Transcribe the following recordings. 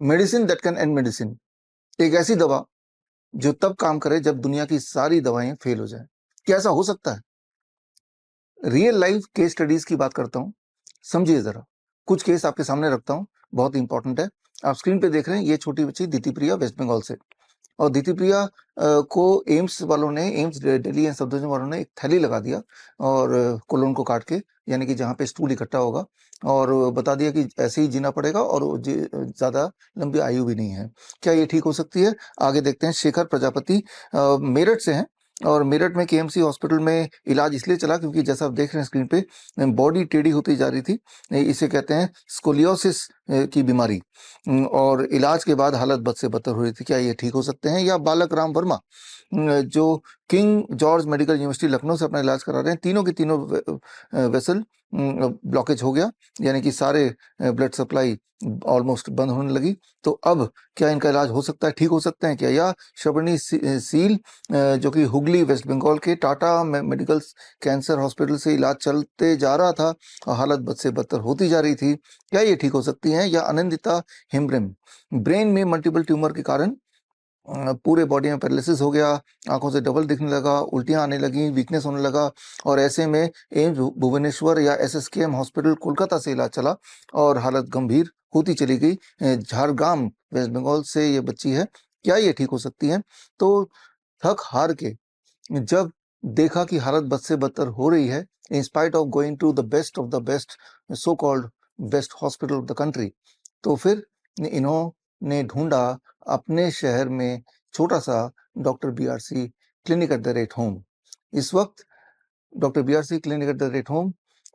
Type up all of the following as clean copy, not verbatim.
Medicine that can and medicine, एक ऐसी दवा जो तब काम करे जब दुनिया की सारी दवाएं फेल हो जाएं। क्या ऐसा हो सकता है? रियल लाइफ केस स्टडीज की बात करता हूँ, समझिए जरा। कुछ केस आपके सामने रखता हूँ, बहुत इंपॉर्टेंट है। आप स्क्रीन पे देख रहे हैं, ये छोटी बच्ची दीति प्रिया वेस्ट बंगाल से। और दीति प्रिया को एम्स वालों ने, एम्स दिल्ली एम्स सफदरजंग वालों ने एक थैली लगा दिया और कोलोन को काट के, यानी कि जहाँ पे स्टूल इकट्ठा होगा, और बता दिया कि ऐसे ही जीना पड़ेगा और ज्यादा लंबी आयु भी नहीं है। क्या ये ठीक हो सकती है? आगे देखते हैं। शेखर प्रजापति मेरठ से हैं, और मेरठ में केएमसी हॉस्पिटल में इलाज इसलिए चला क्योंकि जैसा आप देख रहे हैं स्क्रीन पे, बॉडी टेढ़ी होती जा रही थी। इसे कहते हैं स्कोलियोसिस की बीमारी। और इलाज के बाद हालत बद से बदतर हो रही थी। क्या ये ठीक हो सकते हैं? या बालक राम वर्मा, जो king George medical university Lucknow से अपना इलाज करा रहे हैं, तीनों की तीनों वेसल ब्लॉकेज हो गया, यानी कि सारे ब्लड सप्लाई ऑलमोस्ट बंद होने लगी। तो अब क्या इनका इलाज हो सकता है, ठीक हो सकते हैं क्या? या शबनी सील, जो कि हुगली वेस्ट बंगाल के टाटा मेडिकल कैंसर हॉस्पिटल से इलाज चलते जा रहा था और हालत बद से बदतर होती जा रही थी, क्या ये ठीक हो सकती हैं? या आनंदिता हिमब्रेम, ब्रेन में मल्टीपल ट्यूमर के कारण पूरे बॉडी में पैरालिसिस हो गया, आंखों से डबल दिखने लगा, उल्टियां आने लगी, वीकनेस होने लगा, और ऐसे में एम्स भुवनेश्वर या एसएसकेएम हॉस्पिटल कोलकाता से इलाज चला और हालत गंभीर होती चली गई। झारग्राम वेस्ट बंगाल से ये बच्ची है। क्या ये ठीक हो सकती है? तो थक हार के जब देखा कि हालत बद से बदतर हो रही है, in spite of going to the best of the best so called best hospital of the country, तो फिर इन्होंने ढूंढा अपने शहर में छोटा सा doctor BRC clinic at the rate home. इस वक्त doctor BRC clinic at the rate home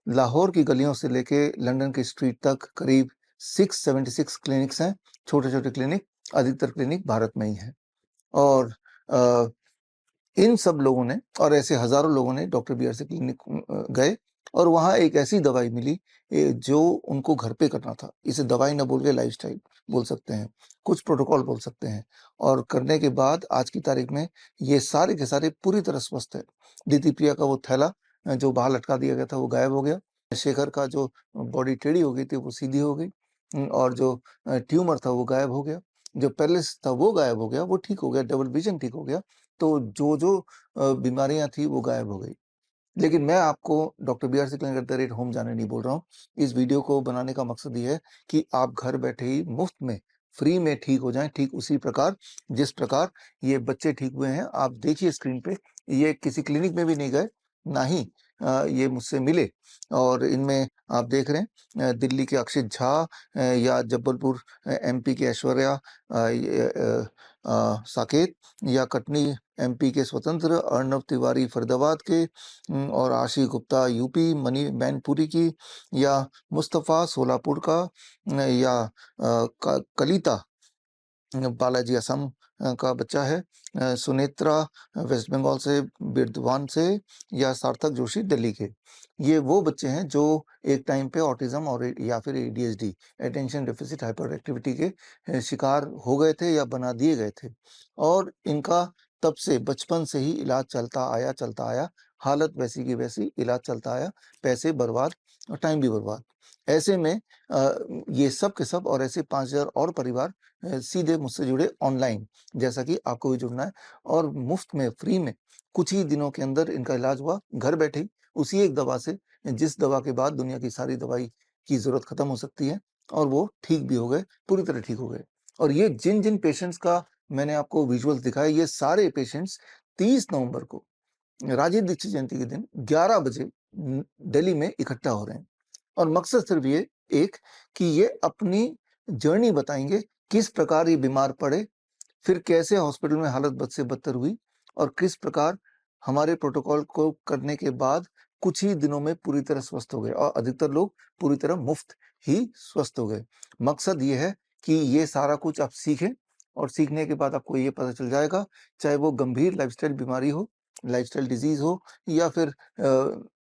Lahore की गलियों से लेके लंदन की स्ट्रीट तक करीब 676 क्लिनिक्स हैं, छोटे छोटे क्लिनिक। अधिकतर क्लिनिक भारत में ही हैं। और इन सब लोगों ने, और ऐसे हजारों लोगों ने डॉक्टर बीआरसी क्लिनिक गए, और वहां एक ऐसी दवाई मिली जो उनको घर पे करना था। इसे दवाई ना बोल के लाइफस्टाइल बोल सकते हैं, कुछ प्रोटोकॉल बोल सकते हैं। और करने के बाद आज की तारीख में ये सारे के सारे पूरी तरह स्वस्थ है। दीदी प्रिया का वो थैला जो बाहर लटका दिया गया था वो गायब हो गया। शेखर का जो बॉडी टेढ़ी हो गई थी वो सीधी हो गई। और जो ट्यूमर था वो गायब हो गया। जो पैरालिसिस था वो गायब हो गया, वो ठीक हो गया। डबल विजन ठीक हो गया। तो जो बीमारियां थी वो गायब हो गई। लेकिन मैं आपको doctor BRC clinic at the rate home जाने नहीं बोल रहा हूँ। इस वीडियो को बनाने का मकसद ये है कि आप घर बैठे ही मुफ्त में, फ्री में ठीक हो जाएं, ठीक उसी प्रकार जिस प्रकार ये बच्चे ठीक हुए हैं। आप देखिए स्क्रीन पे, ये किसी क्लिनिक में भी नहीं गए, ना ही ये मुझसे मिले। और इनमें आप देख रहे हैं दिल्ली के अक्षित झा, या जबलपुर एमपी के ऐश्वर्या साकेत, या कटनी एमपी के स्वतंत्र, अर्णव तिवारी फरीदाबाद के, और आशीष गुप्ता यूपी मनी मैनपुरी की, या मुस्तफ़ा सोलापुर का, या कलिता बालाजी असम का बच्चा है, सुनेत्रा वेस्ट बंगाल से, बिरदवान से, या सार्थक जोशी दिल्ली के। ये वो बच्चे हैं जो एक टाइम पे ऑटिज्म और या फिर ADHD, attention deficit hyper activity के शिकार हो गए थे या बना दिए गए थे। और इनका तब से बचपन से ही इलाज चलता आया। हालत वैसी की वैसी, इलाज चलता आया, पैसे बर्बाद और टाइम भी बर्बाद। ऐसे में ये सब के सब और ऐसे 5000 और परिवार सीधे मुझसे जुड़े ऑनलाइन, जैसा कि आपको भी जुड़ना है। और मुफ्त में, फ्री में, कुछ ही दिनों के अंदर इनका इलाज हुआ घर बैठे ही, उसी एक दवा से, जिस दवा के बाद दुनिया की सारी दवाई की जरूरत खत्म हो सकती है। और वो ठीक भी हो गए, पूरी तरह ठीक हो गए। और ये जिन जिन पेशेंट्स का मैंने आपको विजुअल्स दिखाए, ये सारे पेशेंट्स 30 नवंबर को राजीव दीक्षित जयंती के दिन 11 बजे दिल्ली में इकट्ठा हो रहे हैं। और मकसद सिर्फ ये एक, कि ये अपनी जर्नी बताएंगे, किस प्रकार ये बीमार पड़े, फिर कैसे हॉस्पिटल में हालत बद से बदतर हुई, और किस प्रकार हमारे प्रोटोकॉल को करने के बाद कुछ ही दिनों में पूरी तरह स्वस्थ हो गए, और अधिकतर लोग पूरी तरह मुफ्त ही स्वस्थ हो गए। मकसद ये है कि ये सारा कुछ आप सीखें, और सीखने के बाद आपको ये पता चल जाएगा, चाहे वो गंभीर लाइफस्टाइल बीमारी हो, लाइफस्टाइल डिजीज हो, या फिर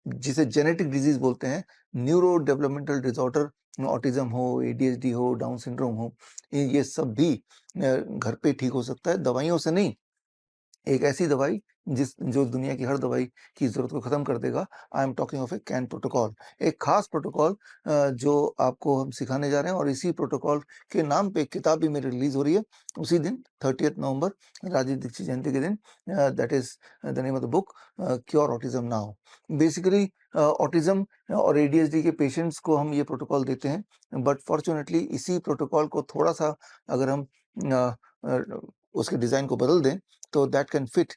जिसे जेनेटिक डिजीज बोलते हैं, न्यूरो डेवलपमेंटल डिसऑर्डर, ऑटिज्म हो, एडीएचडी हो, डाउन सिंड्रोम हो, ये सब भी घर पे ठीक हो सकता है, दवाइयों से नहीं। एक ऐसी दवाई जो दुनिया की हर दवाई की ज़रूरत को ख़त्म कर देगा। I am talking of A can protocol. एक ख़ास प्रोटोकॉल जो आपको हम सिखाने जा रहे हैं, और इसी प्रोटोकॉल के नाम पे एक किताब भी मेरी रिलीज़ हो रही है उसी दिन 30th नवंबर, राजीव दीक्षित जयंती के दिन। That is the name of the book, cure autism now. Basically autism और एडीएचडी के पेशेंट्स को हम ये प्रोटोकॉल देते हैं, बट फॉर्च्यूनेटली इसी प्रोटोकॉल को थोड़ा-सा अगर हम अ अ, उसके डिज़ाइन को बदल दें, तो that can fit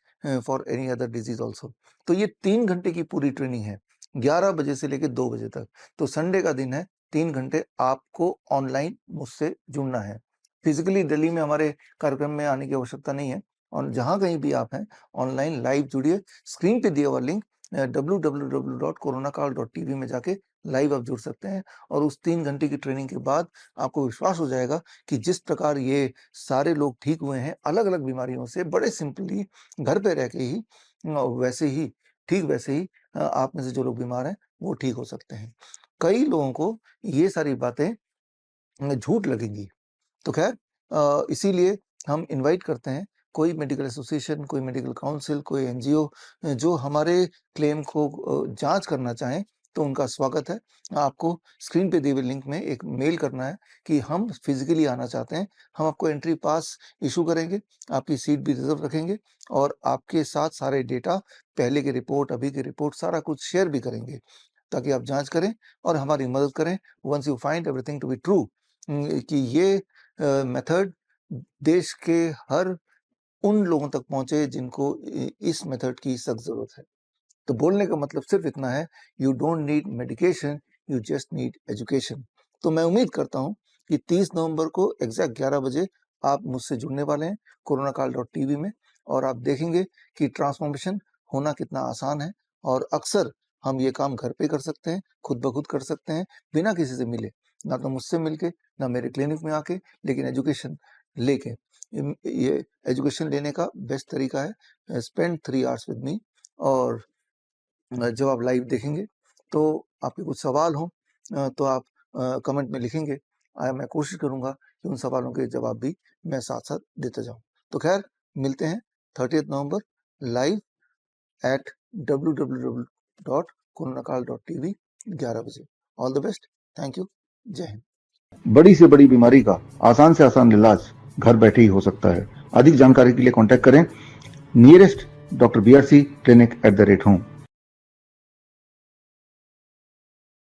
for any other disease also. तो ये 3 घंटे की पूरी ट्रेनिंग है, 11 बजे से लेके 2 बजे तक। तो संडे का दिन है, 3 घंटे आपको ऑनलाइन मुझसे जुड़ना है। फिज़िकली दिल्ली में हमारे कार्यक्रम में आने की आवश्यकता नहीं है, और जहाँ कहीं भी आप हैं, ऑनलाइन लाइव जुड़िए। स्क्रीन पे दिया हुआ लिंक www.coronacall.tv में जाके लाइव आप जुड़ सकते हैं, और उस 3 घंटे की ट्रेनिंग के बाद आपको विश्वास हो जाएगा कि जिस प्रकार ये सारे लोग ठीक हुए हैं अलग-अलग बीमारियों से, बड़े सिंपली घर पे रह के ही, वैसे ही वैसे ही आप में से जो लोग बीमार हैं, वो ठीक हो सकते हैं। कई लोगों को ये सारी बातें झूठ लगेंगी। तो खैर इसीलिए हम इनवाइट करते हैं कोई मेडिकल एसोसिएशन, कोई मेडिकल काउंसिल, कोई एनजीओ जो हमारे क्लेम को जाँच करना चाहें, तो उनका स्वागत है। आपको स्क्रीन पे दिए हुए लिंक में एक मेल करना है कि हम फिज़िकली आना चाहते हैं। हम आपको एंट्री पास इश्यू करेंगे, आपकी सीट भी रिज़र्व रखेंगे, और आपके साथ सारे डेटा, पहले की रिपोर्ट, अभी की रिपोर्ट, सारा कुछ शेयर भी करेंगे, ताकि आप जाँच करें और हमारी मदद करें। Once you find everything to be true, कि ये मेथड देश के हर उन लोगों तक पहुँचे जिनको इस मेथड की सख्त ज़रूरत है। तो बोलने का मतलब सिर्फ़ इतना है, you don't need medication, you just need education. तो मैं उम्मीद करता हूँ कि 30 नवंबर को एग्ज़ैक्ट 11 बजे आप मुझसे जुड़ने वाले हैं coronacall.tv में, और आप देखेंगे कि ट्रांसफ़ॉर्मेशन होना कितना आसान है, और अक्सर हम ये काम घर पे कर सकते हैं, खुद ब खुद कर सकते हैं, बिना किसी से मिले। ना तो मुझसे मिलके, ना मेरे क्लिनिक में आके, लेकिन एजुकेशन लेके। ये एजुकेशन लेने का बेस्ट तरीका है, स्पेंड 3 आवर्स विद मी, और जब आप लाइव देखेंगे तो आपके कुछ सवाल हों तो आप कमेंट में लिखेंगे। मैं कोशिश करूँगा कि उन सवालों के जवाब भी मैं साथ-साथ देता जाऊँ। तो खैर, मिलते हैं 30th November live at www.coronacall.tv 11 बजे। All the best. Thank you. जय हिंद। बड़ी से बड़ी बीमारी का आसान से आसान इलाज घर बैठे ही हो सकता है। अधिक जानकारी के लिए कॉन्टैक्ट करें नियरेस्ट डॉक्टर BRC clinic@home।